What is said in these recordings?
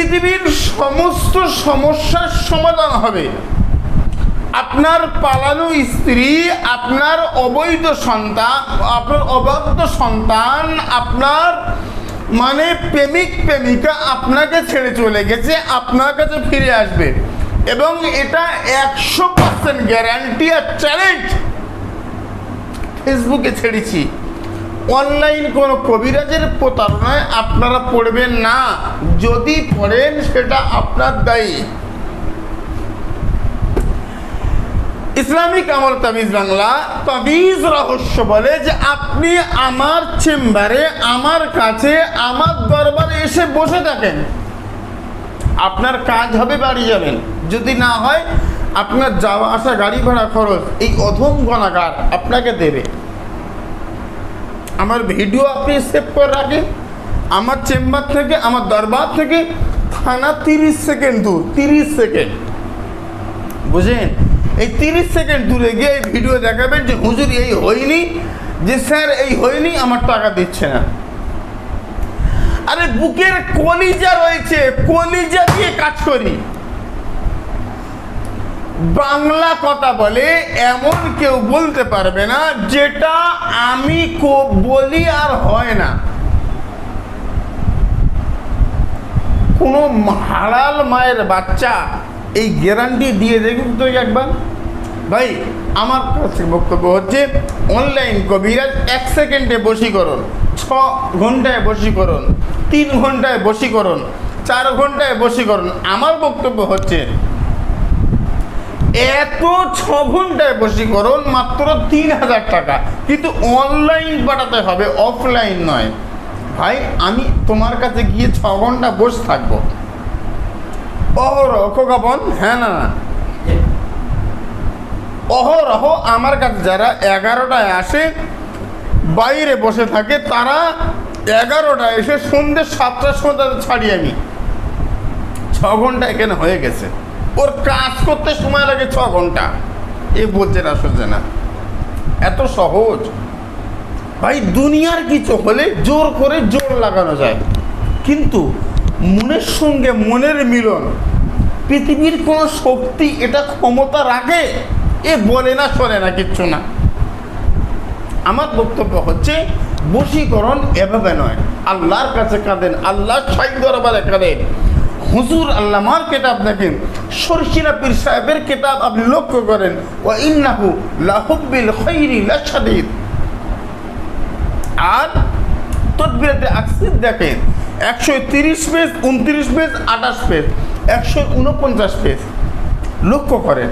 পৃথিবীর সমস্ত সমস্যার সমাধান হবে। আপনার পালানো স্ত্রী, আপনার অবৈধ সন্তান, আপনার অবাধ্য সন্তান, আপনার মানে প্রেমিক প্রেমিকা আপনাকে ছেড়ে চলে গেছে, আপনার কাছে ফিরে আসবে, এবং এটা 100% গ্যারান্টি আর চ্যালেঞ্জ। ফেসবুকে ছেড়েছি, অনলাইন কোনো কবিরাজের প্রতারণায় আপনারা পড়বেন না। যদি পড়েন সেটা আপনার দায়ী। ইসলামিক আমল তাবিজ বাংলা তাবিজ রহস্য বলে যে আপনি আমার চেম্বারে, আমার কাছে, আমার দরবারে এসে বসে থাকেন, আপনার কাজ হবে, বাড়ি যাবেন। যদি না হয় আপনার যাওয়া আসা গাড়ি ভাড়া খরচ এই অধম গণাগার আপনাকে দেবে। আমার ভিডিও আপনি সেভ করে রাখেন, আমার চেম্বার থেকে, আমার দরবার থেকে থানা 30 সেকেন্ড দূর, 30 সেকেন্ড, বুঝেন? এই 30 সেকেন্ড দূরে গিয়ে এই ভিডিও দেখাবেন যে হুজুর এই হয়নি, যে স্যার এই হয়নি, আমার টাকা দিচ্ছে না। আরে বুকের কলিজা রয়েছে, কলিজা দিয়ে কাজ করি। বাংলা কথা বলে এমন কেউ বলতে পারবে না যেটা আমি বলি আর হয় না। কোনো হালাল মায়ের বাচ্চা এই গ্যারান্টি দিয়ে দেখুন তো একবার। ভাই আমার কাছে বক্তব্য হচ্ছে অনলাইন কবিরাজ 1 সেকেন্ডে বশীকরণ, 6 ঘন্টায় বশীকরণ, 3 ঘন্টায় বশীকরণ, 4 ঘন্টায় বশীকরণ। আমার বক্তব্য হচ্ছে এত 6 ঘন্টায় বশীকরণ মাত্র 3000 টাকা, কিন্তু অনলাইন পাঠাতে হবে, অফলাইন নয়। ভাই আমি তোমার কাছে গিয়ে 6 ঘন্টা বসে থাকবো অহরহ, খোকাপন, হ্যাঁ না অহরহ আমার কাছে যারা 11টায় আসে, বাইরে বসে থাকে, তারা 11টায় এসে সন্ধ্যে 7টার সময় তাদের ছাড়ি আমি। 6 ঘন্টা এখানে হয়ে গেছে, ওর কাজ করতে সময় লাগে 6 ঘন্টা। এ বলছে না, সহ্য না, এত সহজ। ভাই দুনিয়ার কিছু হলে জোর করে জোর লাগানো যায়, কিন্তু মনের সঙ্গে মনের মিলন, পৃথিবীর কোনো শক্তি এটা ক্ষমতা রাখে? এ বলে না, শোনে না, কিচ্ছু না। আমার বক্তব্য হচ্ছে বশীকরণ এভাবে নয়। আল্লাহর কাছে কাঁদেন, আল্লাহর শাহী দরবারে কাঁদেন। হুজুর আল্লামার কেতাব দেখেন, শর্ষিনা পীর সাহেবের কেতাব আপনি লক্ষ্য করেন, ওয়া ইন্নাহু লাহুব্বিল খাইরি লাশাদীদ। আর তদবিরাতে আকসিদ দেখেন, 130 পেজ, 29 পেজ, 28 পেজ, 149 পেজ। লক্ষ্য করেন,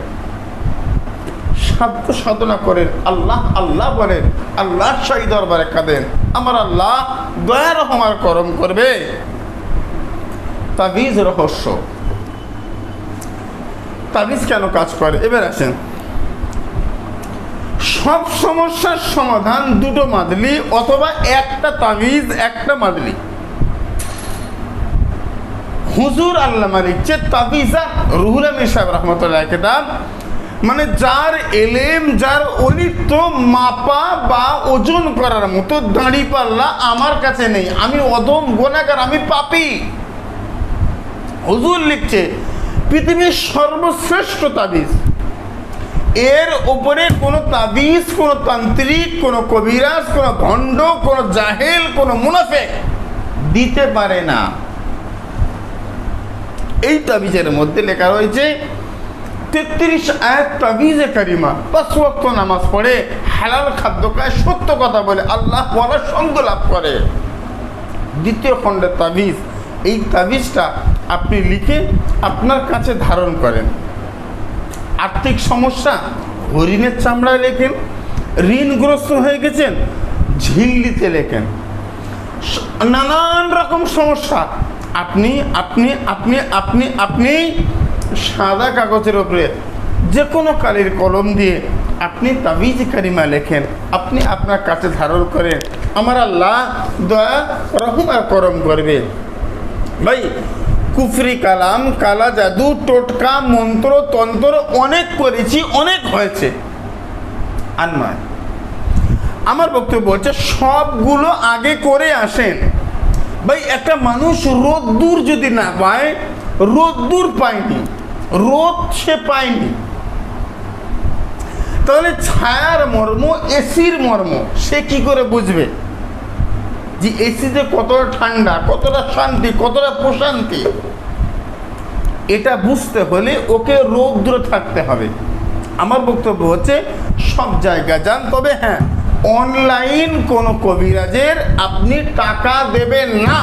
সাধ্য সাধনা করেন, আল্লাহ আল্লাহ বলেন, আল্লাহ শাহী দরবারে কাঁদেন, আমার আল্লাহ দয়া রহমার করম করবে। তাবিজ রহস্য, তাবিজ কেন কাজ করে? এবার আসেন, সব সমস্যার সমাধান দুটো মাদলি অথবা একটা তাবিজ, একটা মাদলি। হুজুর আল্লামা লিখছে তাবিজা রুহুল আমিন সাহেব রহমতুল্লাহ কেতাব, মানে যার এলেম, যার অলিত্ব মাপা বা ওজন করার মতো দাঁড়ি পাল্লা আমার কাছে নেই, আমি অদম গুনাহগার, আমি পাপী। হুজুর লিখছে পৃথিবীর সর্বশ্রেষ্ঠ তাবিজ, এর উপরে কোনো তাবিজ, কোনো তান্ত্রিক, কোনো কবিরাজ, কোনো ভণ্ড, কোনো জাহেল, কোনো মুনাফিক দিতে পারে না। এই তাবিজের মধ্যে লেখা রয়েছে 33 আয়াত তাবিজে কারিমা, 5 ওয়াক্ত নামাজ পড়ে, হালাল খাদ্য খায়, সত্য কথা বলে, আল্লাহ বলার সঙ্গ লাভ করে। দ্বিতীয় খণ্ডের তাবিজ, এই তাবিজটা আপনি লিখে আপনার কাছে ধারণ করেন। আর্থিক সমস্যা, হরিণের চামড়ায় লেখেন। ঋণগ্রস্ত হয়ে গেছেন, ঝিল্লিতে লেখেন। নানান রকম সমস্যা আপনি আপনি আপনি আপনি আপনি সাদা কাগজের উপরে যে কোনো কালির কলম দিয়ে আপনি তাবিজ কারিমা লেখেন, আপনি আপনার কাছে ধারণ করেন, আমার আল্লাহ দয়া রহম আর করম করবে। ভাই কুফরি কালাম, কালা জাদু, টোটকা, মন্ত্র, তন্ত্র অনেক করেছি, অনেক হয়েছে, আর নয়। আমার বক্তব্য হচ্ছে সবগুলো আগে করে আসেন, ভাই একটা মানুষ রোদ্দুর যদি না পায়, রোদ্দুর পায়নি, রোদ সে পায়নি, তাহলে ছায়ার মর্ম, এসির মর্ম সে কি করে বুঝবে যে এসিতে কতটা ঠান্ডা, কতটা শান্তি, কতটা প্রশান্তি? এটা বুঝতে হলে ওকে রৌদ্রে থাকতে হবে। আমার বক্তব্য হচ্ছে সব জায়গায় যান, তবে হ্যাঁ, অনলাইন কোনো কবিরাজের আপনি টাকা দেবেন না।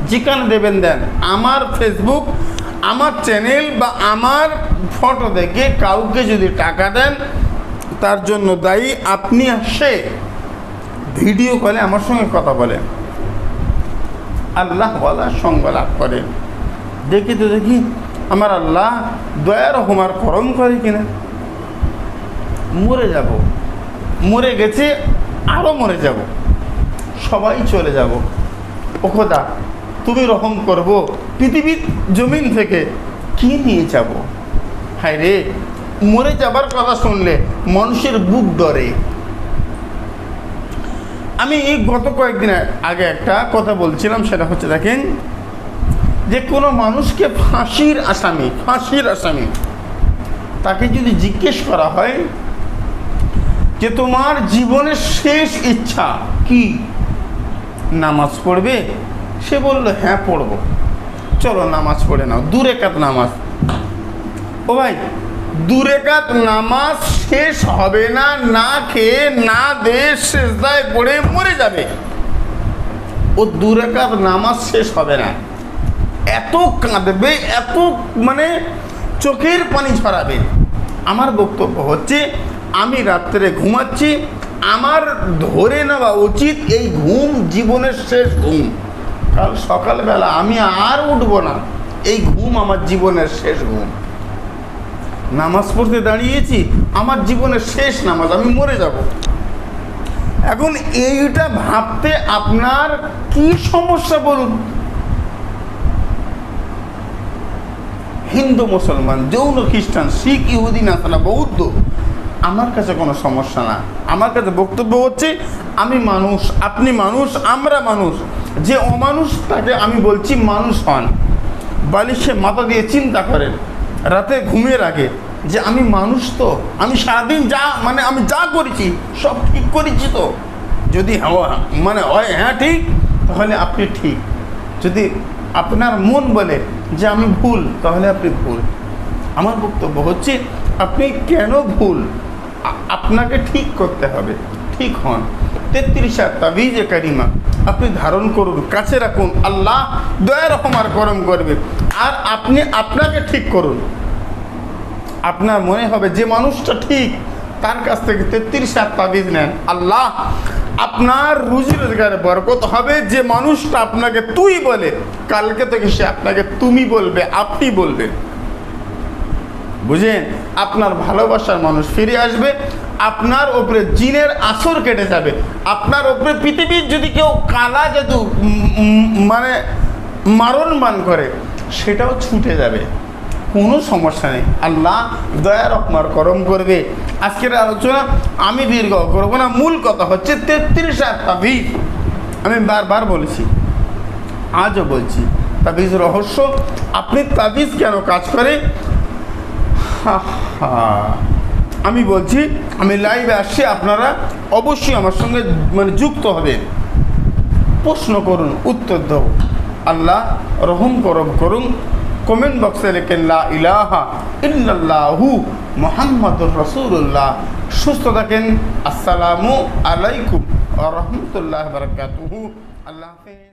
যেখানে দেবেন দেন। আমার ফেসবুক, আমার চ্যানেল বা আমার ফটো দেখে কাউকে যদি টাকা দেন, তার জন্য দায়ী আপনি। সে ভিডিও কলে আমার সঙ্গে কথা বলে, আল্লাহ ওয়ালার সঙ্গ লাভ করে। দেখি তো দেখি আমার আল্লাহ দয়া রহমার করম করে কিনা। মরে যাব, মরে গেছে, আরও মরে যাব, সবাই চলে যাব। ও খোদা, তুমি রহম করবো, পৃথিবীর জমিন থেকে কি নিয়ে যাব? হায় রে, মরে যাবার কথা শুনলে মানুষের বুক ধরে। আমি এই গত কয়েকদিন আগে একটা কথা বলছিলাম, সেটা হচ্ছে দেখেন, যে কোনো মানুষকে ফাঁসির আসামি তাকে যদি জিজ্ঞেস করা হয় যে তোমার জীবনের শেষ ইচ্ছা কি, নামাজ পড়বে? সে বলল হ্যাঁ পড়বো। চলো নামাজ পড়ে নাও, 2 রাকাত নামাজ। ও ভাই, 2 রাকাত নামাজ শেষ হবে না, না খেয়ে না দিয়ে সেজদায় পড়ে মরে যাবে। ও 2 রাকাত নামাজ শেষ হবে না, এত কাঁদবে, এত মানে চোখের পানি ছড়াবে। আমার বক্তব্য হচ্ছে, আমি রাত্রে ঘুমাচ্ছি, আমার ধরে নেওয়া উচিত এই ঘুম জীবনের শেষ ঘুম। কাল সকালবেলা আমি আর উঠবো না, এই ঘুম আমার জীবনের শেষ ঘুম। নামাজ পড়তে দাঁড়িয়েছি, আমার জীবনের শেষ নামাজ, আমি মরে যাব। এখন এইটা ভাবতে আপনার কি সমস্যা বলুন? হিন্দু, মুসলমান, জৈন, খ্রিস্টান, শিখ, ইহুদি, নাসারা, বৌদ্ধ, আমার কাছে কোনো সমস্যা না। আমার কাছে বক্তব্য হচ্ছে, আমি মানুষ, আপনি মানুষ, আমরা মানুষ। যে অমানুষ তাকে আমি বলছি মানুষ হন। বালিশে মাথা দিয়ে চিন্তা করেন রাতে ঘুমের আগে যে আমি মানুষ তো, আমি সারাদিন আমি যা করেছি সব ঠিক করেছি তো। যদি হয় হ্যাঁ ঠিক, তাহলে আপনি ঠিক। যদি আপনার মন বলে যে আমি ভুল, তাহলে আপনি ভুল। আমার বক্তব্য হচ্ছে, আপনি কেন ভুল, আপনাকে ঠিক করতে হবে, ঠিক হন। 33 তাবিজে কারিমা আপনি ধারণ করুন, কাছে রাখুন, আল্লাহ দয়া রহমার করম করবে। আর আপনি আপনাকে ঠিক করুন। আপনার মনে হবে যে মানুষটা ঠিক, তার কাছ থেকে 33 তাবিজ নেন, আল্লাহ আপনার রুজি রোজগারে বরকত হবে। যে মানুষটা আপনাকে তুই বলে, কালকে থেকে সে আপনাকে তুমি বলবে, আপনি বলবে। বুঝেন? আপনার ভালোবাসার মানুষ ফিরে আসবে, আপনার ওপরে জিনের আসর কেটে যাবে। আপনার ওপরে পৃথিবীর যদি কেউ কালা জাদু মারণ করে, সেটাও ছুটে যাবে, কোনো সমস্যা নেই। আল্লাহ দয়া রহমার করম করবে। আজকের আলোচনা আমি দীর্ঘ করবো না, মূল কথা হচ্ছে 33 তাবিজ। আমি বারবার বলেছি, আজও বলছি, তাবিজ রহস্য। আপনি তাবিজ কেন কাজ করে, আমি বলছি, আমি লাইভে আসছি, আপনারা অবশ্যই আমার সঙ্গে যুক্ত হবেন, প্রশ্ন করুন, উত্তর দেব। আল্লাহ রহম করম করুন। কমেন্ট বক্সে লেখেন লা ইলাহা ইল্লাল্লাহু মুহাম্মাদুর রাসূলুল্লাহ। সুস্থ থাকেন। আসসালামু আলাইকুম ওয়া রাহমাতুল্লাহি ওয়া বারাকাতুহু। আল্লাহ হাফেজ।